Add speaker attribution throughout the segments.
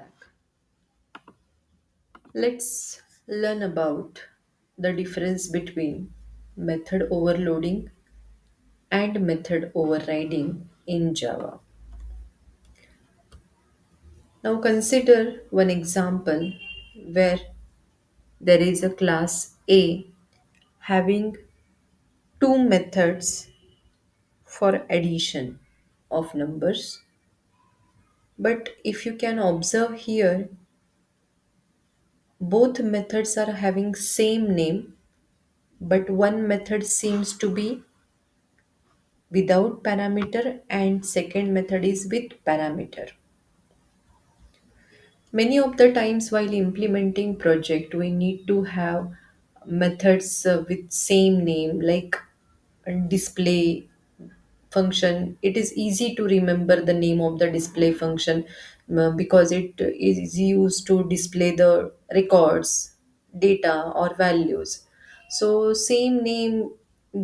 Speaker 1: back. Let's learn about the difference between method overloading and method overriding in Java. Now consider one example where there is a class A having two methods for addition of numbers. But if you can observe here, both methods are having same name, but one method seems to be without parameter and second method is with parameter. Many of the times while implementing project we need to have methods with same name like display function. It is easy to remember the name of the display function because it is used to display the records, data or values. So same name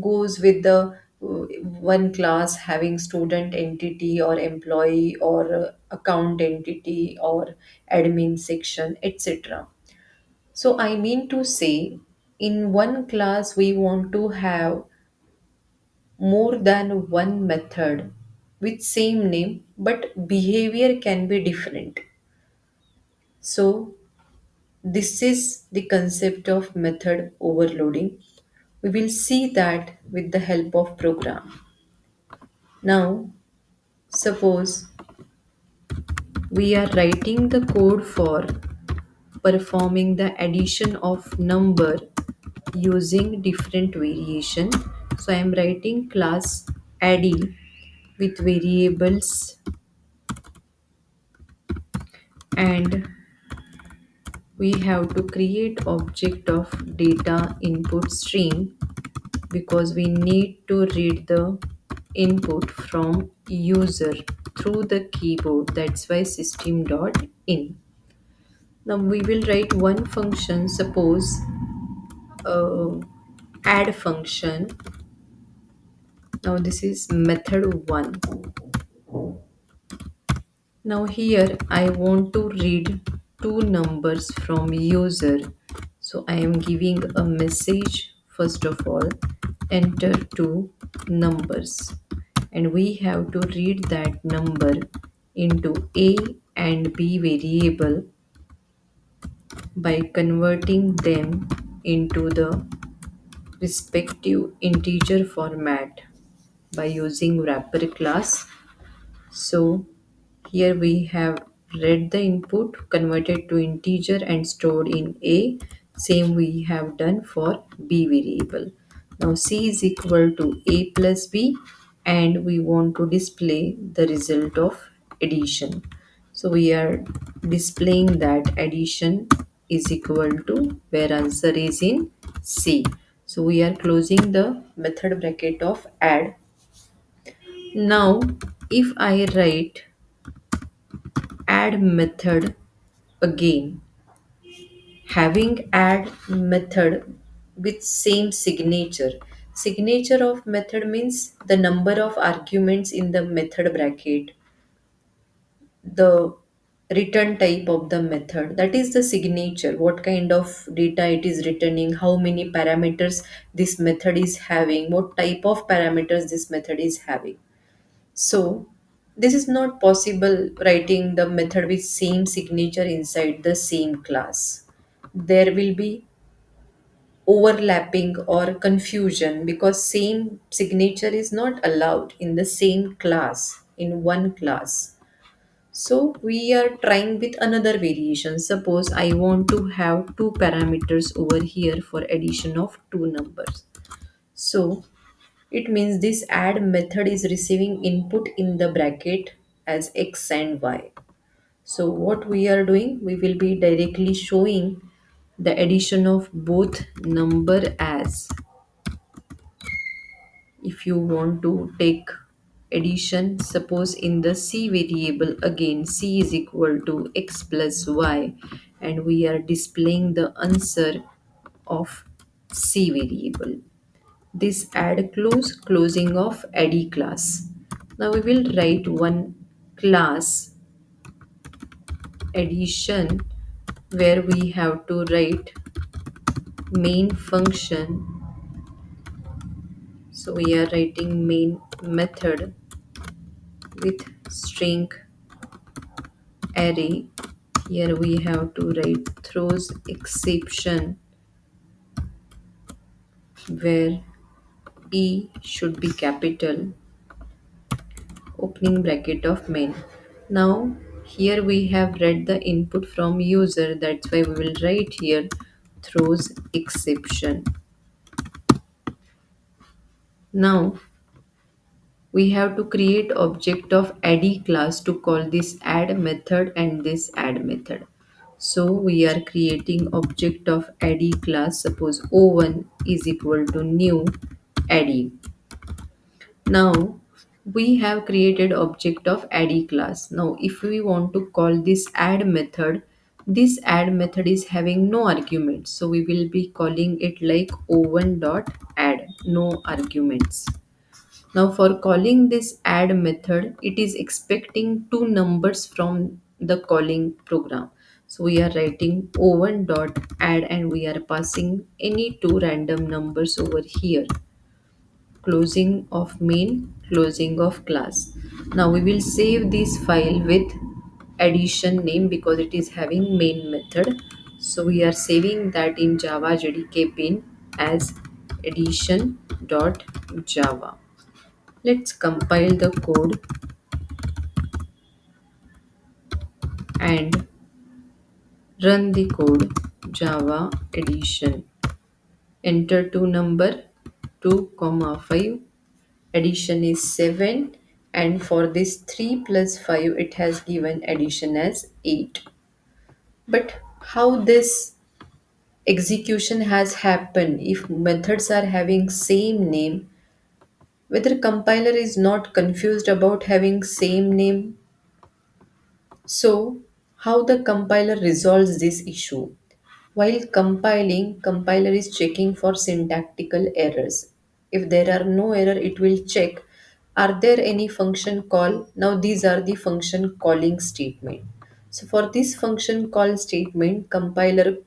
Speaker 1: goes with the one class having student entity or employee or account entity or admin section, etc. So I mean to say, in one class we want to have more than one method with same name, but behavior can be different. So this is the concept of method overloading. We will see that with the help of program. Now suppose we are writing the code for performing the addition of number using different variation. So I am writing class addie with variables, and we have to create object of data input stream because we need to read the input from user through the keyboard. That's why system.in. Now we will write one function, suppose uh, add function. Now this is method 1. Now here I want to read two numbers from user. So I am giving a message. First of all, enter two numbers, and we have to read that number into A and B variable by converting them into the respective integer format by using wrapper class. So here we have read the input, converted to integer and stored in A. Same we have done for B variable. Now C is equal to A plus B, and we want to display the result of addition. So we are displaying that addition is equal to where answer is in C. So we are closing the method bracket of add. Now if I write add method again, having add method with same signature of method means the number of arguments in the method bracket, the return type of the method, that is the signature, what kind of data it is returning, how many parameters this method is having, what type of parameters this method is having. So this is not possible writing the method with same signature inside the same class. There will be overlapping or confusion because same signature is not allowed in the same class, in one class. So we are trying with another variation. Suppose I want to have two parameters over here for addition of two numbers. So it means this add method is receiving input in the bracket as x and y. So what we are doing, we will be directly showing the addition of both number as, if you want to take addition, suppose in the c variable, again c is equal to x plus y, and we are displaying the answer of c variable. This add closing of add class. Now we will write one class addition where we have to write main function. So we are writing main method with string array. Here we have to write throws exception where E should be capital, opening bracket of main. Now here we have read the input from user, that's why we will write here throws exception. Now we have to create object of add class to call this add method and this add method. So we are creating object of add class. Suppose o1 is equal to new add. Now we have created object of add class. Now if we want to call this add method is having no arguments, so we will be calling it like o1 dot add, no arguments. Now for calling this add method, it is expecting two numbers from the calling program. So we are writing o1 dot add and we are passing any two random numbers over here. Closing of main, closing of class. Now we will save this file with addition name because it is having main method. So we are saving that in Java JDK bin as addition.java. Let's compile the code and run the code. Java addition. Enter two number 2 comma 5. Addition is 7 and for this 3 plus 5 it has given addition as 8. But how this execution has happened if methods are having same name, whether compiler is not confused about having same name? So, how the compiler resolves this issue? While compiling, compiler is checking for syntactical errors. If there are no error, it will check are there any function call. Now these are the function calling statement. So for this function call statement, compiler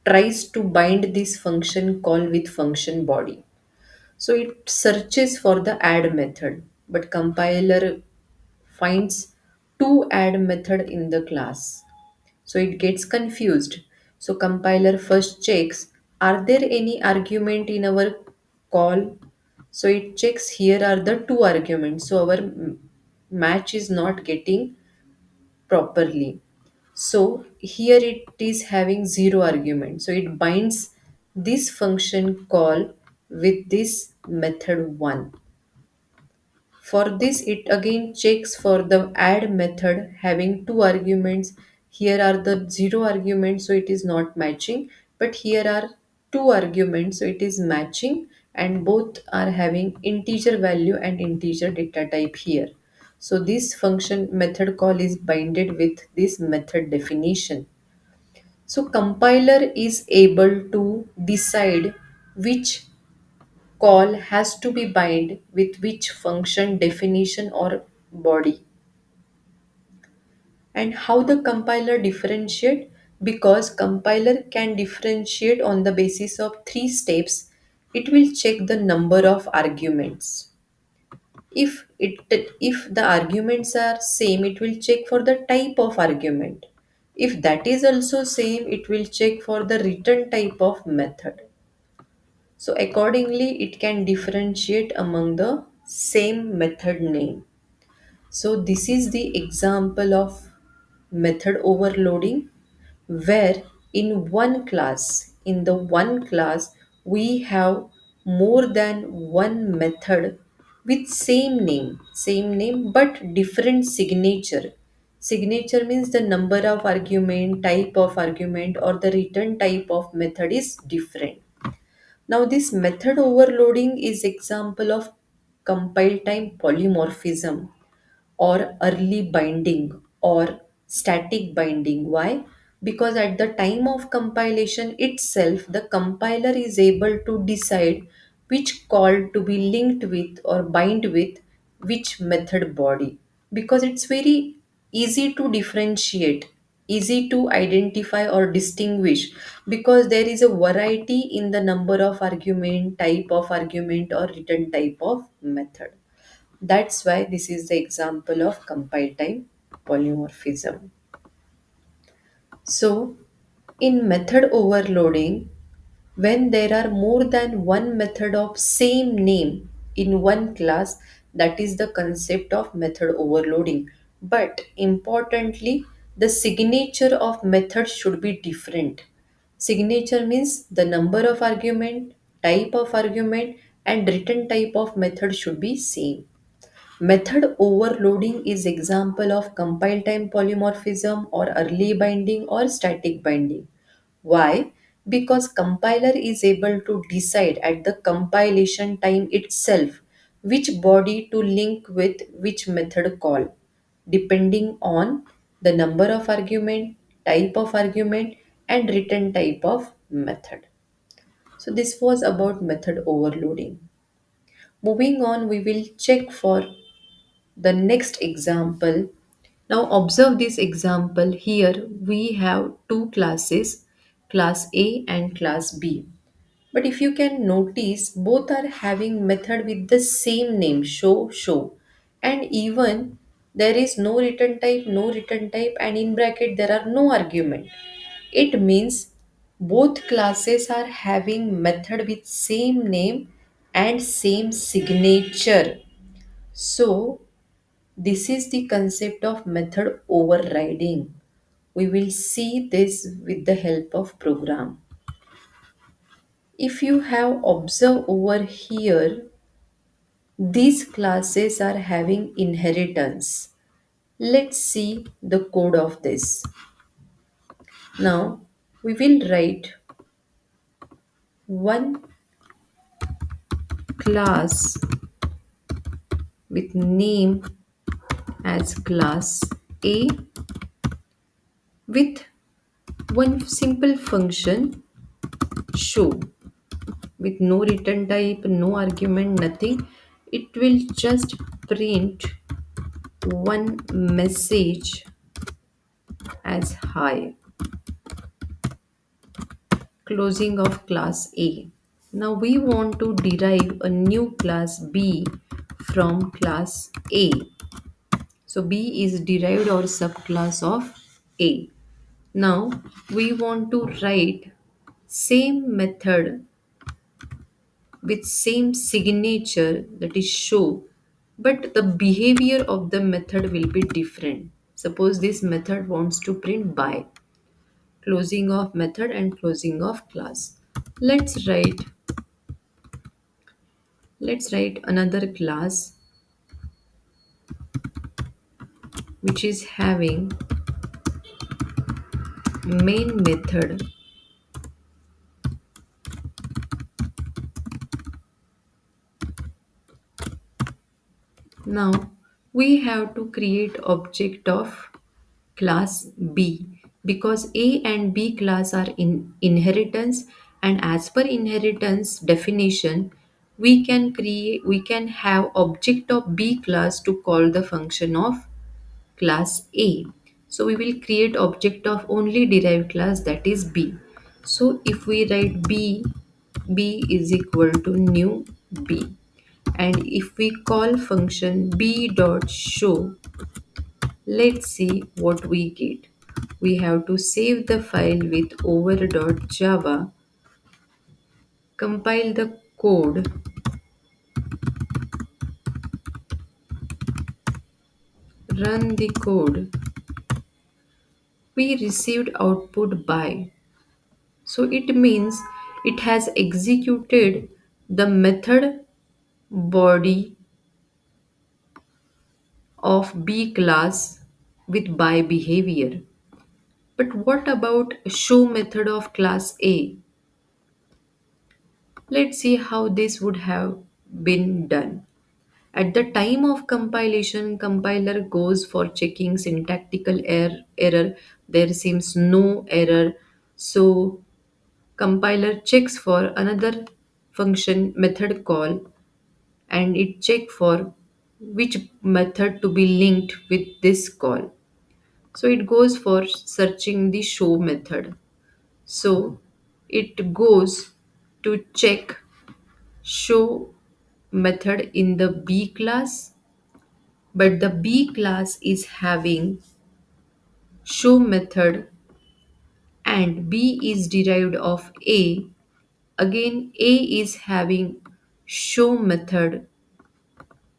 Speaker 1: tries to bind this function call with function body. So it searches for the add method, but compiler finds two add method in the class. So it gets confused. So compiler first checks, are there any argument in our call? So it checks here are the two arguments. So our match is not getting properly. So here it is having zero argument. So it binds this function call with this method 1. For this, it again checks for the add method having two arguments. Here are the zero arguments, so it is not matching. But here are two arguments, so it is matching, and both are having integer value and integer data type here. So this function method call is binded with this method definition. So compiler is able to decide which call has to be bind with which function definition or body. And how the compiler differentiate? Because compiler can differentiate on the basis of three steps. It will check the number of arguments. If the arguments are same, it will check for the type of argument. If that is also same, it will check for the return type of method. So accordingly, it can differentiate among the same method name. So this is the example of method overloading where in the one class, we have more than one method with same name but different signature. Signature means the number of argument, type of argument, or the return type of method is different. Now this method overloading is example of compile time polymorphism or early binding or static binding. Why? Because at the time of compilation itself, the compiler is able to decide which call to be linked with or bind with which method body. Because it's very easy to differentiate. easy to identify or distinguish because there is a variety in the number of argument, type of argument, or written type of method. That's why this is the example of compile time polymorphism. So, in method overloading, when there are more than one method of same name in one class, that is the concept of method overloading. But importantly, the signature of method should be different. Signature means the number of argument, type of argument, and written type of method should be same. Method overloading is example of compile time polymorphism or early binding or static binding. Why? Because compiler is able to decide at the compilation time itself which body to link with which method call depending on the number of argument, type of argument, and written type of method. So this was about method overloading. Moving on, we will check for the next example. Now observe this example. Here we have two classes, class A and class B. But if you can notice, both are having method with the same name, show. And even there is no return type, no return type, and in bracket there are no argument. It means both classes are having method with same name and same signature. So this is the concept of method overriding. We will see this with the help of program. If you have observed over here, these classes are having inheritance. Let's see the code of this. Now we will write one class with name as class A with one simple function show with no return type, no argument, nothing. It will just print one message as hi, closing of class A. Now we want to derive a new class B from class A. So B is derived or subclass of A. Now we want to write same method with same signature, that is show, but the behavior of the method will be different. Suppose this method wants to print by, closing of method and closing of class. Let's write another class which is having main method. Now we have to create object of class B because A and B class are in inheritance, and as per inheritance definition we can have object of B class to call the function of class A. So we will create object of only derived class, that is B. So if we write B is equal to new B, and if we call function B dot show, let's see what we get. We have to save the file with over.java, compile the code, run the code. We received output by. So it means it has executed the method body of B class with by behavior. But what about show method of class A? Let's see how this would have been done. At the time of compilation, compiler goes for checking syntactical error. There seems no error. So compiler checks for another function method call, and it check for which method to be linked with this call. So it goes for searching the show method. So it goes to check show method in the B class, but the B class is having show method and B is derived of A. Again, A is having show method.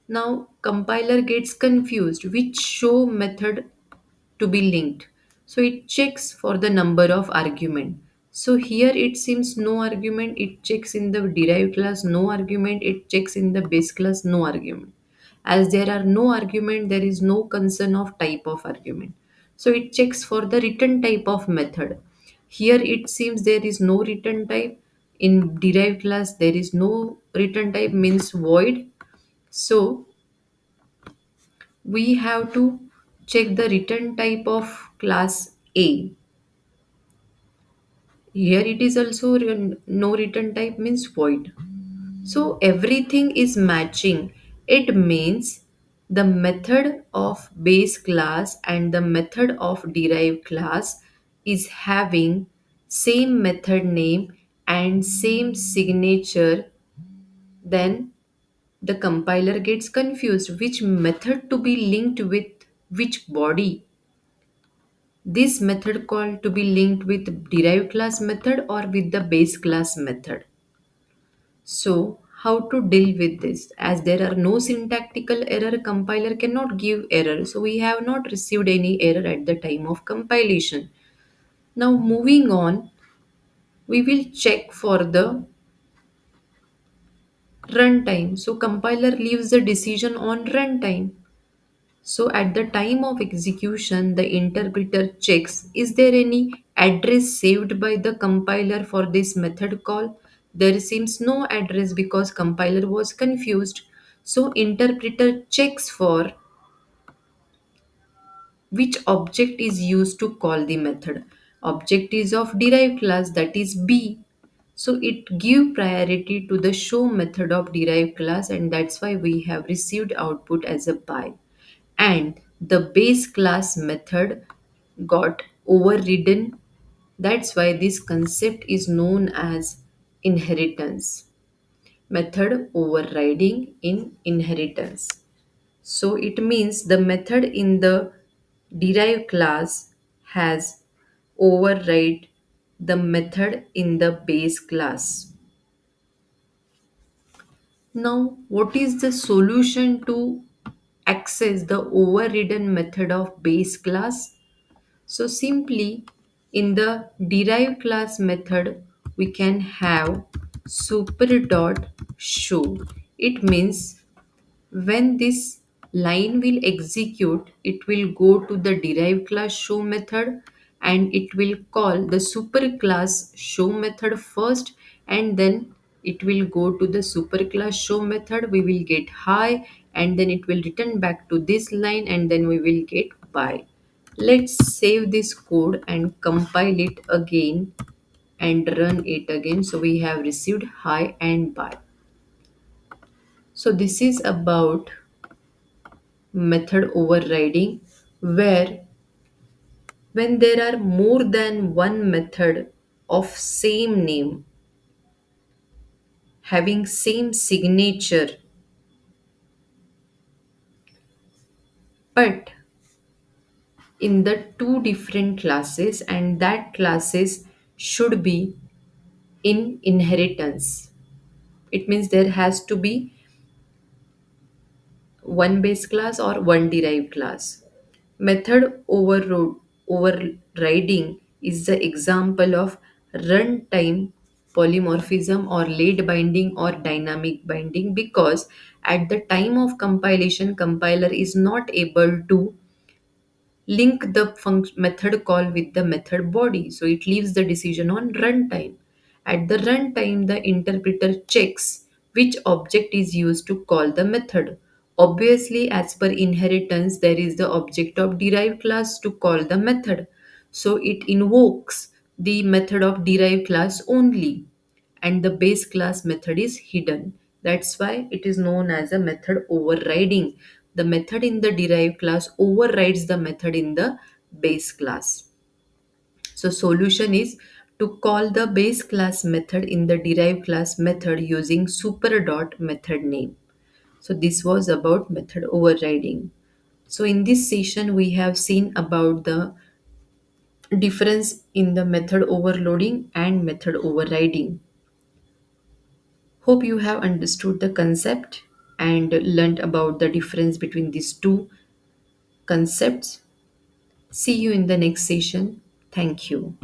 Speaker 1: Now compiler gets confused which show method to be linked. So it checks for the number of argument. So here it seems no argument, it checks in the derived class no argument, it checks in the base class no argument. As there are no argument, there is no concern of type of argument. So it checks for the return type of method. Here it seems there is no return type. In derived class, there is no return type means void. So we have to check the return type of class A. Here it is also no return type means void. So everything is matching. It means the method of base class and the method of derived class is having same method name and same signature. Then the compiler gets confused which method to be linked with which body. This method called to be linked with derived class method or with the base class method. So how to deal with this? As there are no syntactical error, compiler cannot give error. So we have not received any error at the time of compilation. Now moving on, we will check for the runtime. So compiler leaves the decision on runtime. So at the time of execution, the interpreter checks is there any address saved by the compiler for this method call? There seems no address because compiler was confused. So interpreter checks for which object is used to call the method. Object is of derived class, that is B. So it give priority to the show method of derived class, and that's why we have received output as a by. And the base class method got overridden. That's why this concept is known as inheritance. Method overriding in inheritance. So it means the method in the derived class has override the method in the base class. Now, what is the solution to access the overridden method of base class? So simply in the derived class method, we can have super dot show. It means when this line will execute, it will go to the derived class show method and it will call the superclass show method first, and then it will go to the superclass show method. We will get high and then it will return back to this line and then we will get by. Let's save this code and compile it again and run it again. So we have received high and by. So this is about method overriding, where when there are more than one method of same name having same signature, but in the two different classes, and that classes should be in inheritance. It means there has to be one base class or one derived class. Method overriding is the example of runtime polymorphism or late binding or dynamic binding, because at the time of compilation, compiler is not able to link the method call with the method body. So it leaves the decision on runtime. At the runtime, the interpreter checks which object is used to call the method. Obviously, as per inheritance, there is the object of derived class to call the method. So it invokes the method of derived class only, and the base class method is hidden. That's why it is known as a method overriding. The method in the derived class overrides the method in the base class. So solution is to call the base class method in the derived class method using super dot method name. So this was about method overriding. So in this session we have seen about the difference in the method overloading and method overriding. Hope you have understood the concept and learned about the difference between these two concepts. See you in the next session. Thank you.